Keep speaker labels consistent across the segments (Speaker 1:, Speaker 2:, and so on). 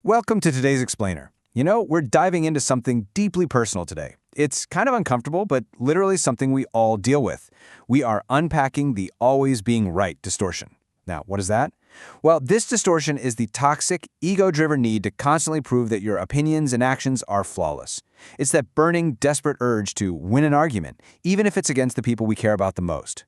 Speaker 1: Welcome to today's Explainer. We're diving into something deeply personal today. It's kind of uncomfortable, but literally something we all deal with. We are unpacking the always being right distortion. Now, what is that? Well, this distortion is the toxic, ego-driven need to constantly prove that your opinions and actions are flawless. It's that burning, desperate urge to win an argument, even if it's against the people we care about the most.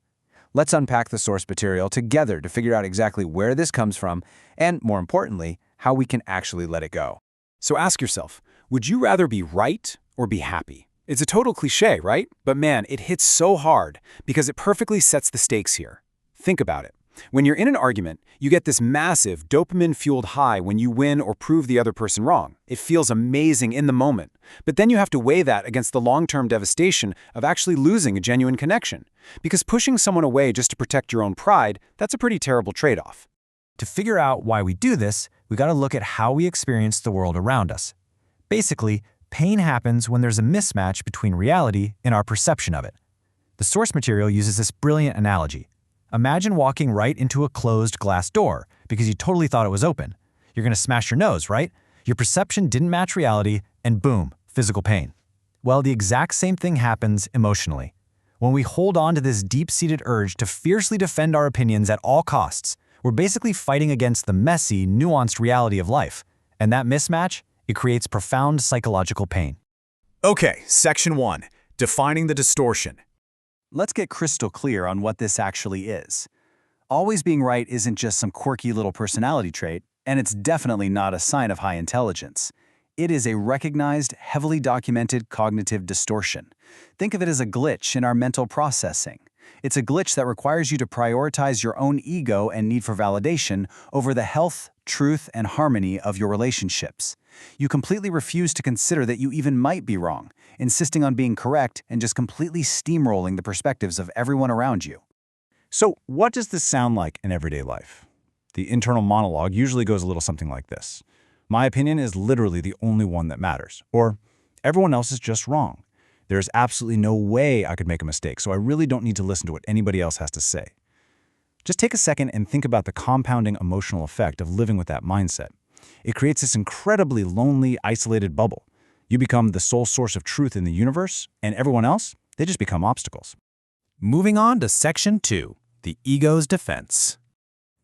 Speaker 1: Let's unpack the source material together to figure out exactly where this comes from and, more importantly, how we can actually let it go.
Speaker 2: So ask yourself, would you rather be right or be happy? It's a total cliché, right? But man, it hits so hard because it perfectly sets the stakes here. Think about it. When you're in an argument, you get this massive dopamine-fueled high when you win or prove the other person wrong. It feels amazing in the moment. But then you have to weigh that against the long-term devastation of actually losing a genuine connection. Because pushing someone away just to protect your own pride, that's a pretty terrible trade-off.
Speaker 3: To figure out why we do this, we got to look at how we experience the world around us. Basically, pain happens when there's a mismatch between reality and our perception of it. The source material uses this brilliant analogy. Imagine walking right into a closed glass door because you totally thought it was open. You're going to smash your nose, right? Your perception didn't match reality, and boom, physical pain. Well, the exact same thing happens emotionally. When we hold on to this deep-seated urge to fiercely defend our opinions at all costs, we're basically fighting against the messy, nuanced reality of life. And that mismatch, it creates profound psychological pain.
Speaker 2: Okay, Section 1. Defining the distortion.
Speaker 4: Let's get crystal clear on what this actually is. Always being right isn't just some quirky little personality trait, and it's definitely not a sign of high intelligence. It is a recognized, heavily documented cognitive distortion. Think of it as a glitch in our mental processing. It's a glitch that requires you to prioritize your own ego and need for validation over the health, truth, and harmony of your relationships. You completely refuse to consider that you even might be wrong, insisting on being correct and just completely steamrolling the perspectives of everyone around you.
Speaker 1: So, what does this sound like in everyday life? The internal monologue usually goes a little something like this. My opinion is literally the only one that matters. Or, everyone else is just wrong. There's absolutely no way I could make a mistake, so I really don't need to listen to what anybody else has to say. Just take a second and think about the compounding emotional effect of living with that mindset. It creates this incredibly lonely, isolated bubble. You become the sole source of truth in the universe, and everyone else, they just become obstacles.
Speaker 3: Moving on to Section 2, the ego's defense.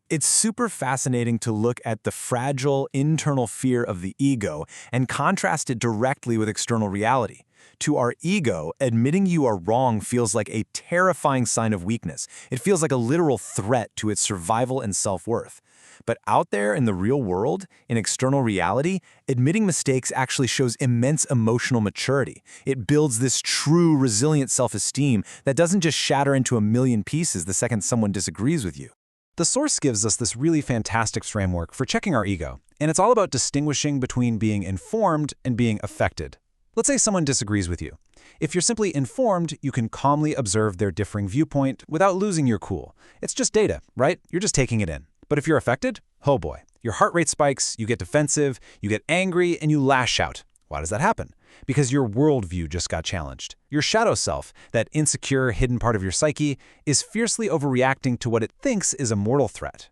Speaker 5: It's super fascinating to look at the fragile internal fear of the ego and contrast it directly with external reality. To our ego, admitting you are wrong feels like a terrifying sign of weakness. It feels like a literal threat to its survival and self-worth. But out there in the real world, in external reality, admitting mistakes actually shows immense emotional maturity. It builds this true, resilient self-esteem that doesn't just shatter into a million pieces the second someone disagrees with you.
Speaker 2: The source gives us this really fantastic framework for checking our ego, and it's all about distinguishing between being informed and being affected. Let's say someone disagrees with you. If you're simply informed, you can calmly observe their differing viewpoint without losing your cool. It's just data, right? You're just taking it in. But if you're affected, oh boy, your heart rate spikes, you get defensive, you get angry, and you lash out. Why does that happen? Because your worldview just got challenged. Your shadow self, that insecure, hidden part of your psyche, is fiercely overreacting to what it thinks is a mortal threat.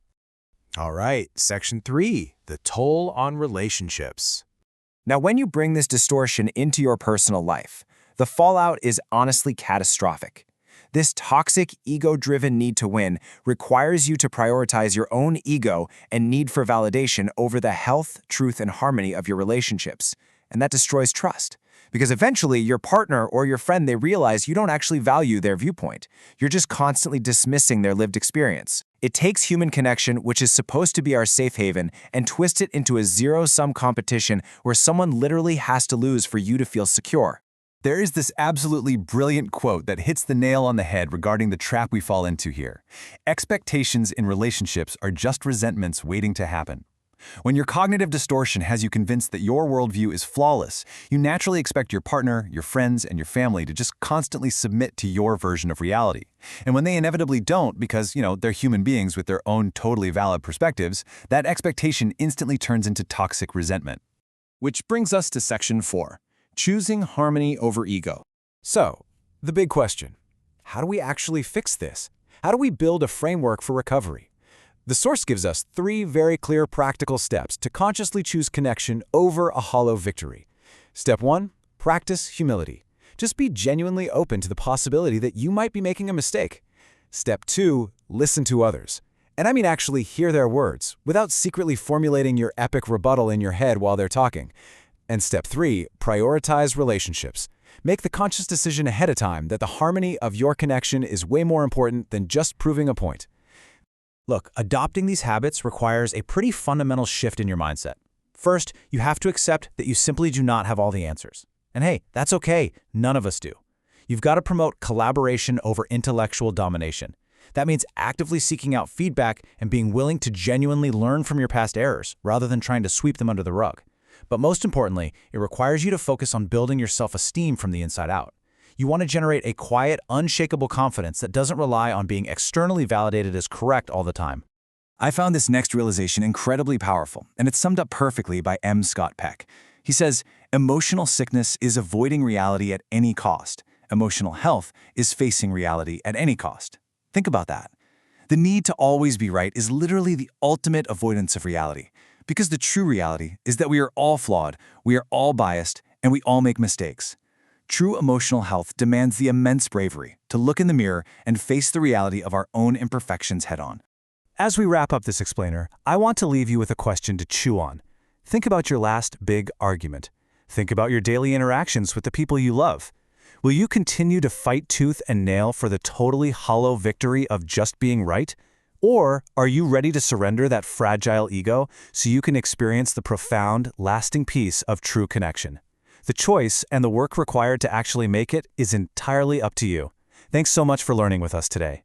Speaker 5: All right, Section 3, the toll on relationships.
Speaker 6: Now, when you bring this distortion into your personal life, the fallout is honestly catastrophic. This toxic, ego-driven need to win requires you to prioritize your own ego and need for validation over the health, truth, and harmony of your relationships. And that destroys trust. Because eventually, your partner or your friend, they realize you don't actually value their viewpoint. You're just constantly dismissing their lived experience. It takes human connection, which is supposed to be our safe haven, and twists it into a zero-sum competition where someone literally has to lose for you to feel secure.
Speaker 4: There is this absolutely brilliant quote that hits the nail on the head regarding the trap we fall into here. Expectations in relationships are just resentments waiting to happen. When your cognitive distortion has you convinced that your worldview is flawless, you naturally expect your partner, your friends, and your family to just constantly submit to your version of reality. And when they inevitably don't because, they're human beings with their own totally valid perspectives, that expectation instantly turns into toxic resentment.
Speaker 5: Which brings us to Section 4, choosing harmony over ego. So, the big question, how do we actually fix this? How do we build a framework for recovery?
Speaker 2: The source gives us 3 very clear practical steps to consciously choose connection over a hollow victory. Step 1, practice humility. Just be genuinely open to the possibility that you might be making a mistake. Step 2, listen to others. And I mean actually hear their words, without secretly formulating your epic rebuttal in your head while they're talking. And step 3, prioritize relationships. Make the conscious decision ahead of time that the harmony of your connection is way more important than just proving a point.
Speaker 3: Look, adopting these habits requires a pretty fundamental shift in your mindset. First, you have to accept that you simply do not have all the answers. And hey, that's okay, none of us do. You've got to promote collaboration over intellectual domination. That means actively seeking out feedback and being willing to genuinely learn from your past errors, rather than trying to sweep them under the rug. But most importantly, it requires you to focus on building your self-esteem from the inside out. You want to generate a quiet, unshakable confidence that doesn't rely on being externally validated as correct all the time.
Speaker 4: I found this next realization incredibly powerful, and it's summed up perfectly by M. Scott Peck. He says, emotional sickness is avoiding reality at any cost. Emotional health is facing reality at any cost. Think about that. The need to always be right is literally the ultimate avoidance of reality, because the true reality is that we are all flawed, we are all biased, and we all make mistakes. True emotional health demands the immense bravery to look in the mirror and face the reality of our own imperfections head-on.
Speaker 3: As we wrap up this explainer, I want to leave you with a question to chew on. Think about your last big argument. Think about your daily interactions with the people you love. Will you continue to fight tooth and nail for the totally hollow victory of just being right? Or are you ready to surrender that fragile ego so you can experience the profound, lasting peace of true connection? The choice and the work required to actually make it is entirely up to you. Thanks so much for learning with us today.